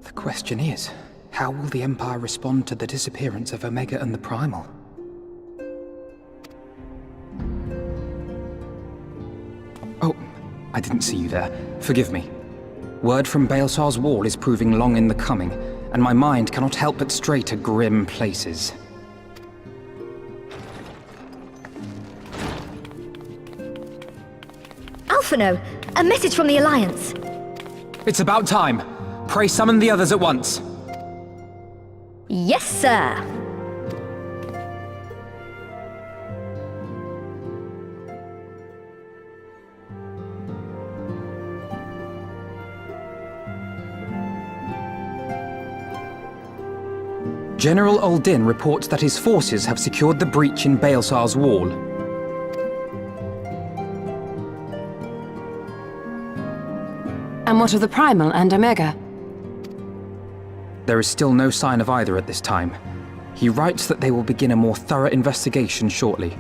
The question is, how will the Empire respond to the disappearance of Omega and the Primal? Oh, I didn't see you there. Forgive me. Word from Baelsar's wall is proving long in the coming, and my mind cannot help but stray to grim places. Alphino, a message from the Alliance. It's about time. Pray summon the others at once. Yes, sir. General Uldin reports that his forces have secured the breach in Baelsar's wall. And what of the Primal and Omega? There is still no sign of either at this time. He writes that they will begin a more thorough investigation shortly.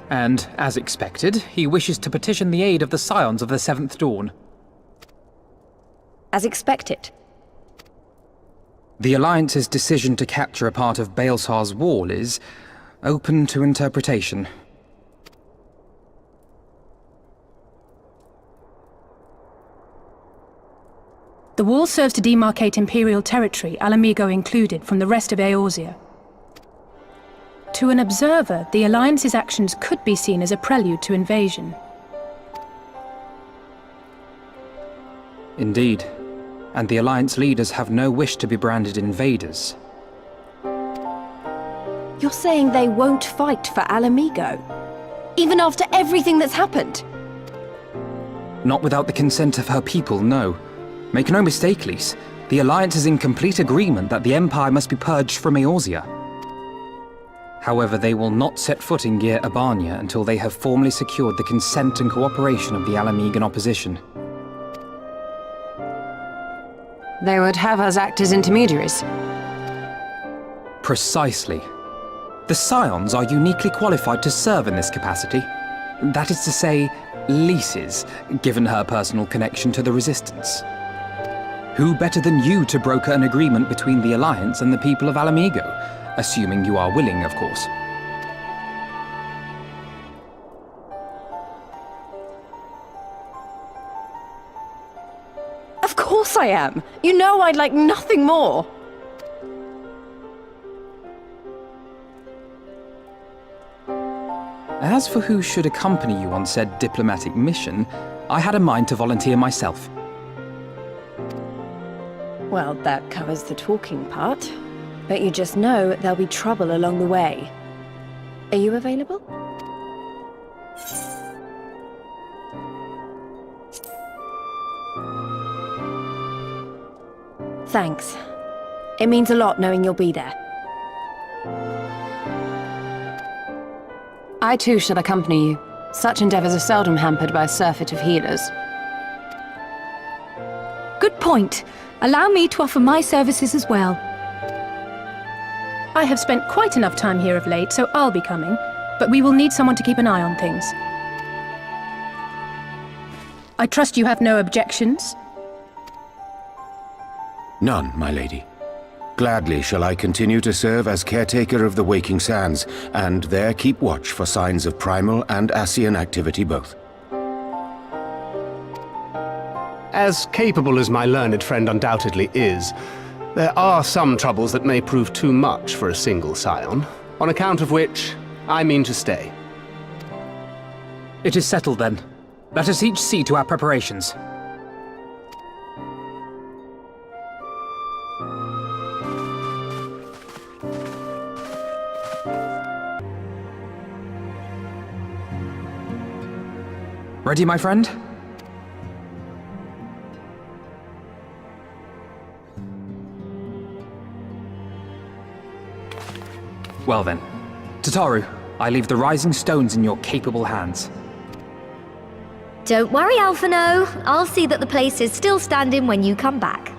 And, as expected, he wishes to petition the aid of the Scions of the Seventh Dawn. As expected. The Alliance's decision to capture a part of Baelsar's wall is open to interpretation. The wall serves to demarcate Imperial territory, Alamigo included, from the rest of Eorzea. To an observer, the Alliance's actions could be seen as a prelude to invasion. Indeed. And the Alliance leaders have no wish to be branded invaders. You're saying they won't fight for Alamigo? Even after everything that's happened? Not without the consent of her people, no. Make no mistake, Lys. The Alliance is in complete agreement that the Empire must be purged from Eorzea. However, they will not set foot in Gyr Abania until they have formally secured the consent and cooperation of the Alamigan opposition. They would have us act as intermediaries. Precisely. The Scions are uniquely qualified to serve in this capacity. That is to say, Lys's, given her personal connection to the Resistance. Who better than you to broker an agreement between the Alliance and the people of Alamigo? Assuming you are willing, of course. Of course I am! You know I'd like nothing more! As for who should accompany you on said diplomatic mission, I had a mind to volunteer myself. Well, that covers the talking part. But you just know there'll be trouble along the way. Are you available? Thanks. It means a lot knowing you'll be there. I too shall accompany you. Such endeavors are seldom hampered by a surfeit of healers. Good point. Allow me to offer my services as well. I have spent quite enough time here of late, so I'll be coming. But we will need someone to keep an eye on things. I trust you have no objections? None, my lady. Gladly shall I continue to serve as caretaker of the Waking Sands, and there keep watch for signs of primal and Ascian activity both. As capable as my learned friend undoubtedly is, there are some troubles that may prove too much for a single scion, on account of which I mean to stay. It is settled then. Let us each see to our preparations. Ready, my friend? Well then, Tataru, I leave the rising stones in your capable hands. Don't worry, Alphino. I'll see that the place is still standing when you come back.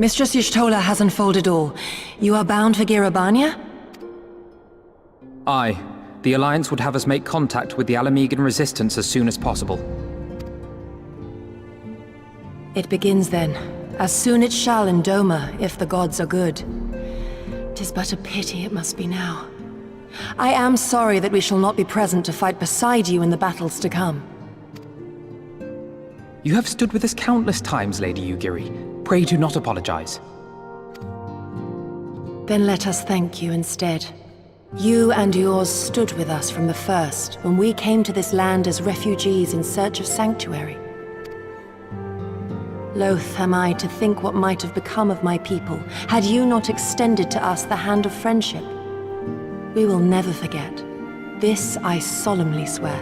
Mistress Y'shtola has unfolded all. You are bound for Girabania? Aye. The Alliance would have us make contact with the Alamegan resistance as soon as possible. It begins then. As soon it shall in Doma, if the gods are good. 'Tis but a pity it must be now. I am sorry that we shall not be present to fight beside you in the battles to come. You have stood with us countless times, Lady Yugiri. Pray do not apologize. Then let us thank you instead. You and yours stood with us from the first, when we came to this land as refugees in search of sanctuary. Loath am I to think what might have become of my people, had you not extended to us the hand of friendship. We will never forget. This I solemnly swear.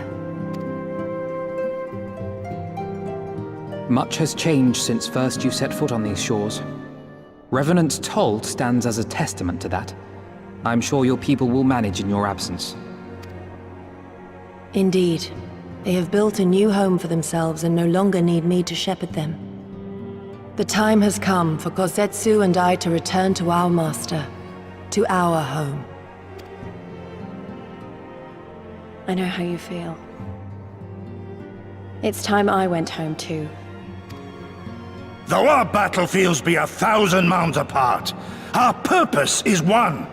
Much has changed since first you set foot on these shores. Revenant's Toll stands as a testament to that. I'm sure your people will manage in your absence. Indeed. They have built a new home for themselves and no longer need me to shepherd them. The time has come for Kozetsu and I to return to our master, to our home. I know how you feel. It's time I went home too. Though our battlefields be 1,000 mounds apart, our purpose is one.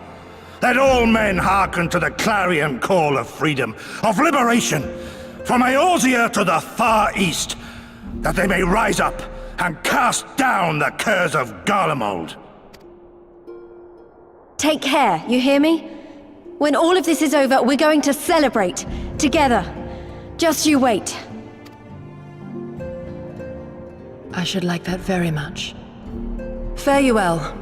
Let all men hearken to the clarion call of freedom, of liberation, from Eorzea to the far east, that they may rise up and cast down the curse of Garlemald. Take care, you hear me? When all of this is over, we're going to celebrate, together. Just you wait. I should like that very much. Fare you well.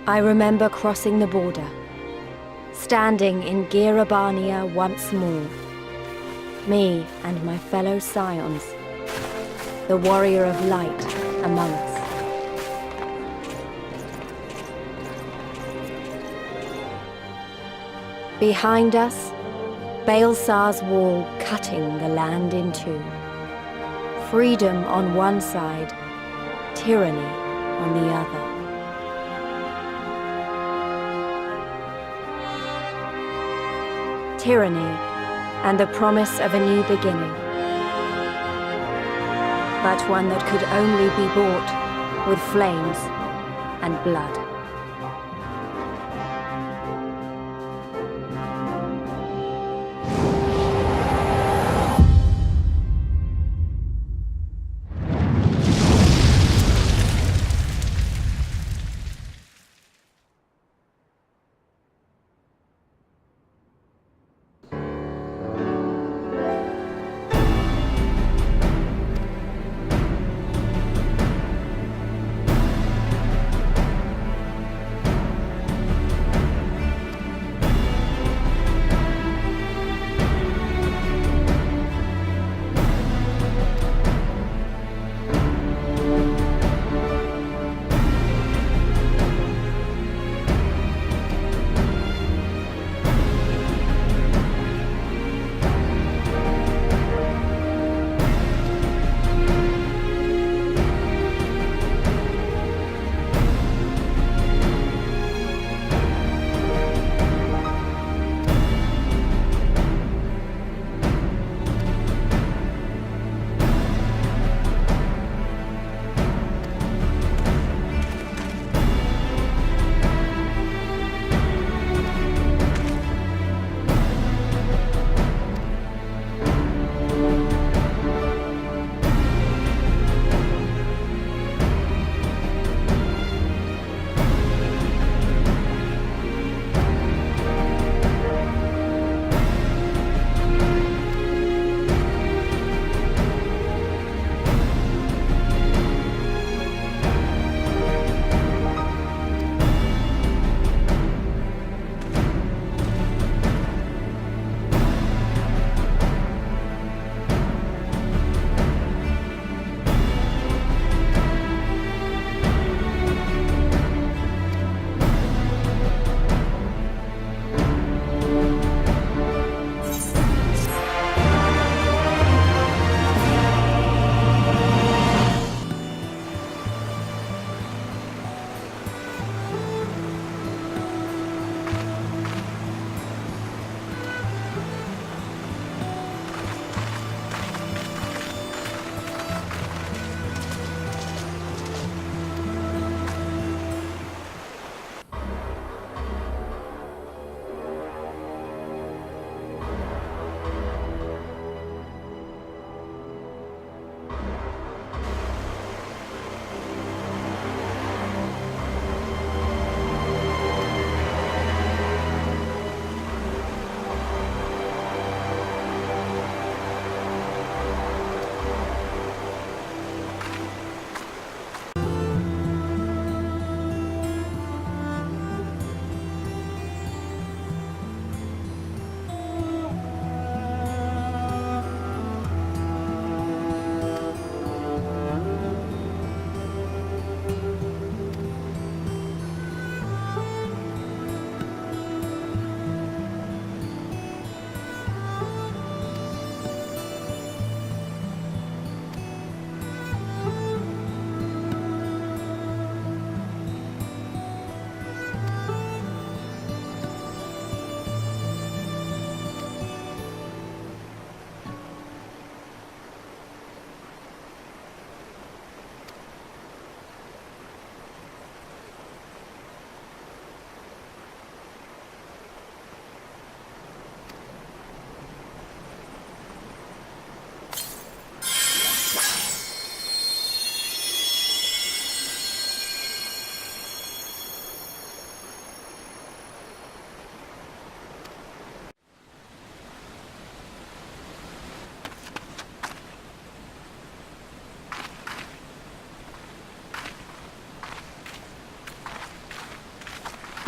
I remember crossing the border, standing in Girabania once more. Me and my fellow scions, the warrior of light among us. Behind us, Baelsar's wall cutting the land in two. Freedom on one side, tyranny on the other. Tyranny and the promise of a new beginning. But one that could only be bought with flames and blood.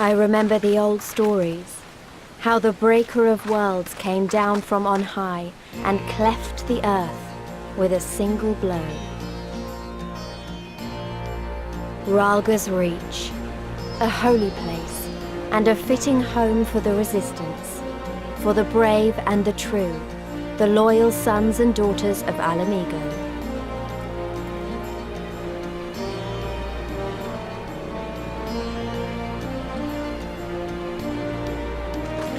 I remember the old stories. How the Breaker of Worlds came down from on high and cleft the earth with a single blow. Ralgr's Reach, a holy place and a fitting home for the Resistance, for the brave and the true, the loyal sons and daughters of Alamigo.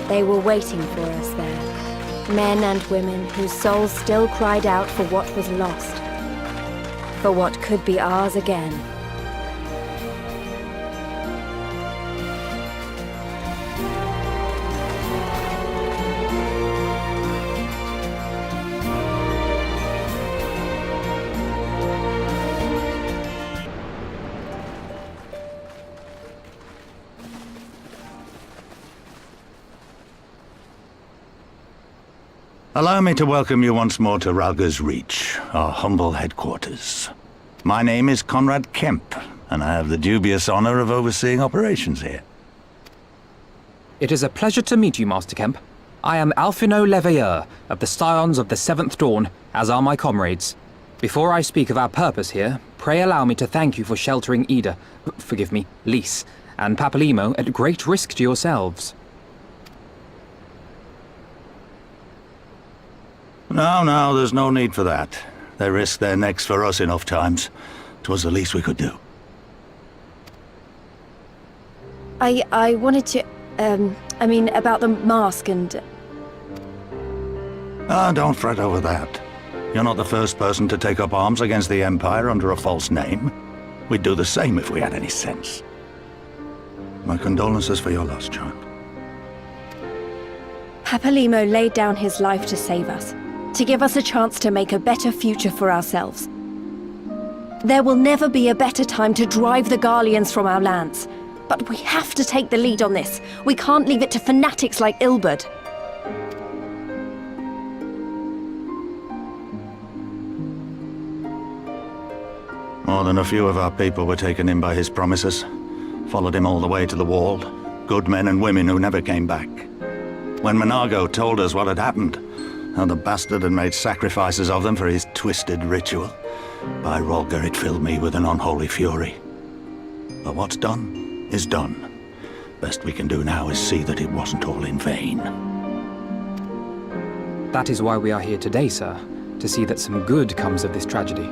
They were waiting for us there, men and women whose souls still cried out for what was lost, for what could be ours again. Allow me to welcome you once more to Ralgr's Reach, our humble headquarters. My name is Conrad Kemp, and I have the dubious honor of overseeing operations here. It is a pleasure to meet you, Master Kemp. I am Alphino Leveilleur, of the Scions of the Seventh Dawn, as are my comrades. Before I speak of our purpose here, pray allow me to thank you for sheltering Ida, forgive me, Lys, and Papalymo at great risk to yourselves. No, there's no need for that. They risked their necks for us enough times. 'Twas the least we could do. I wanted to, about the mask and... Don't fret over that. You're not the first person to take up arms against the Empire under a false name. We'd do the same if we had any sense. My condolences for your loss, child. Papalymo laid down his life to save us, to give us a chance to make a better future for ourselves. There will never be a better time to drive the Garleans from our lands. But we have to take the lead on this. We can't leave it to fanatics like Ilberd. More than a few of our people were taken in by his promises. Followed him all the way to the Wall. Good men and women who never came back. When Monago told us what had happened, how the bastard had made sacrifices of them for his twisted ritual, by Ralgr it filled me with an unholy fury. But what's done is done. Best we can do now is see that it wasn't all in vain. That is why we are here today, sir, to see that some good comes of this tragedy.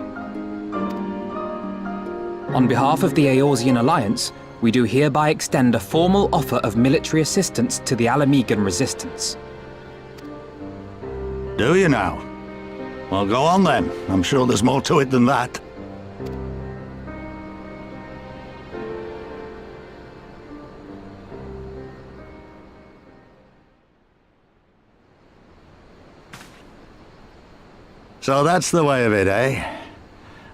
On behalf of the Eorzean Alliance, we do hereby extend a formal offer of military assistance to the Alamigan resistance. Do you now? Well, go on then. I'm sure there's more to it than that. So that's the way of it, eh?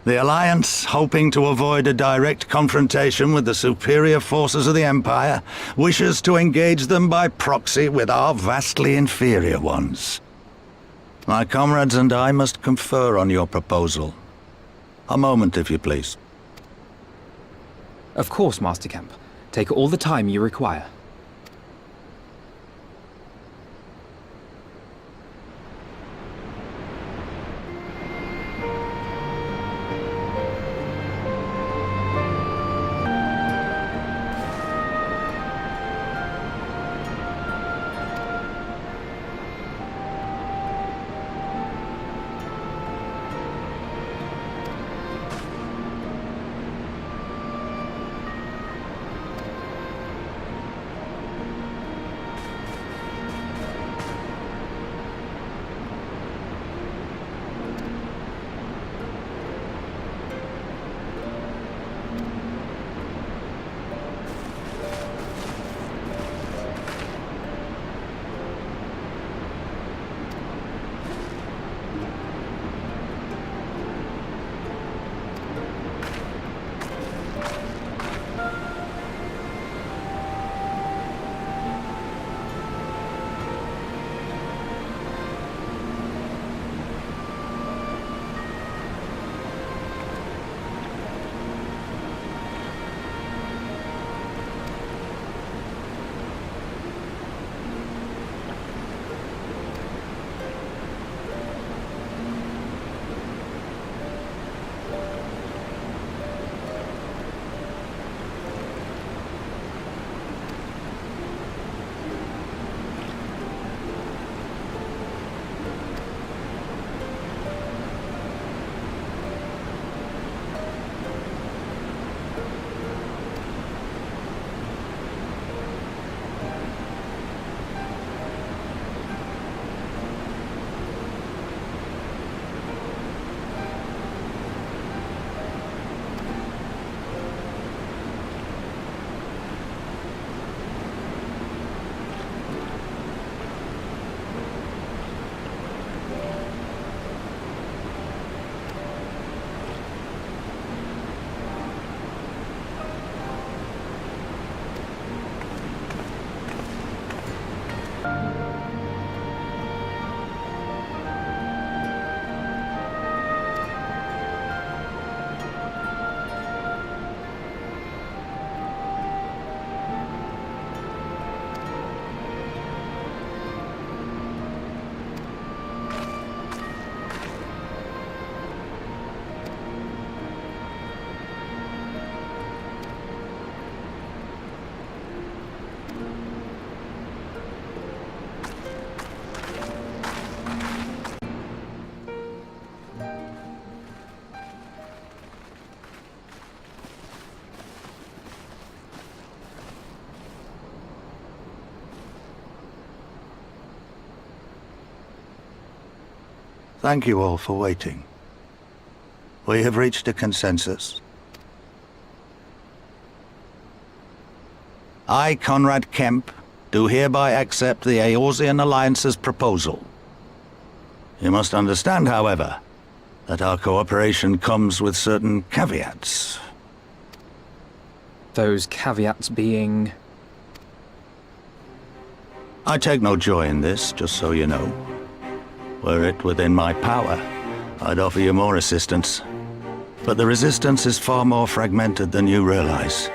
The Alliance, hoping to avoid a direct confrontation with the superior forces of the Empire, wishes to engage them by proxy with our vastly inferior ones. My comrades and I must confer on your proposal. A moment, if you please. Of course, Master Kemp. Take all the time you require. Thank you all for waiting. We have reached a consensus. I, Conrad Kemp, do hereby accept the Eorzean Alliance's proposal. You must understand, however, that our cooperation comes with certain caveats. Those caveats being... I take no joy in this, just so you know. Were it within my power, I'd offer you more assistance. But the Resistance is far more fragmented than you realize.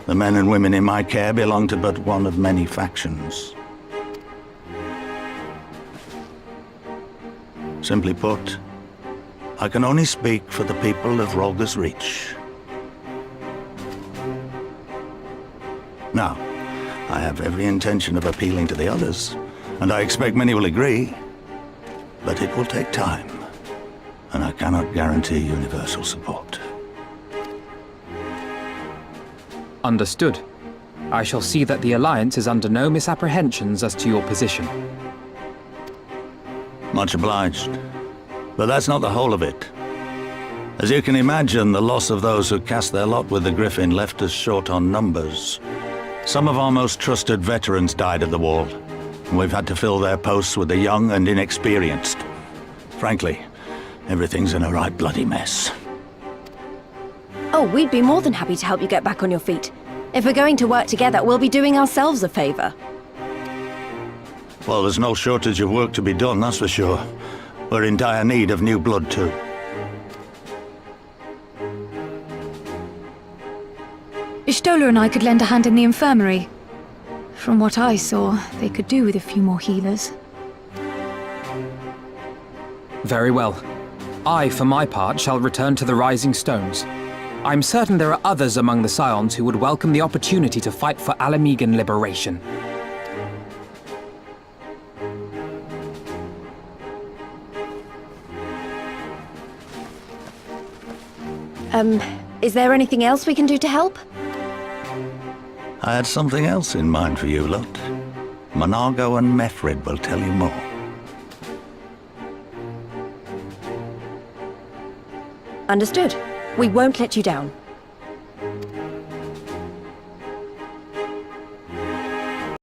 The men and women in my care belong to but one of many factions. Simply put, I can only speak for the people of Ralgr's Reach. Now, I have every intention of appealing to the others, and I expect many will agree. But it will take time, and I cannot guarantee universal support. Understood. I shall see that the Alliance is under no misapprehensions as to your position. Much obliged. But that's not the whole of it. As you can imagine, the loss of those who cast their lot with the Griffin left us short on numbers. Some of our most trusted veterans died at the wall, and we've had to fill their posts with the young and inexperienced. Frankly, everything's in a right bloody mess. Oh, we'd be more than happy to help you get back on your feet. If we're going to work together, we'll be doing ourselves a favor. Well, there's no shortage of work to be done, that's for sure. We're in dire need of new blood, too. Ishtola and I could lend a hand in the infirmary. From what I saw, they could do with a few more healers. Very well. I, for my part, shall return to the Rising Stones. I'm certain there are others among the Scions who would welcome the opportunity to fight for Alamegan liberation. Is there anything else we can do to help? I had something else in mind for you lot. Monargo and Mefred will tell you more. Understood. We won't let you down.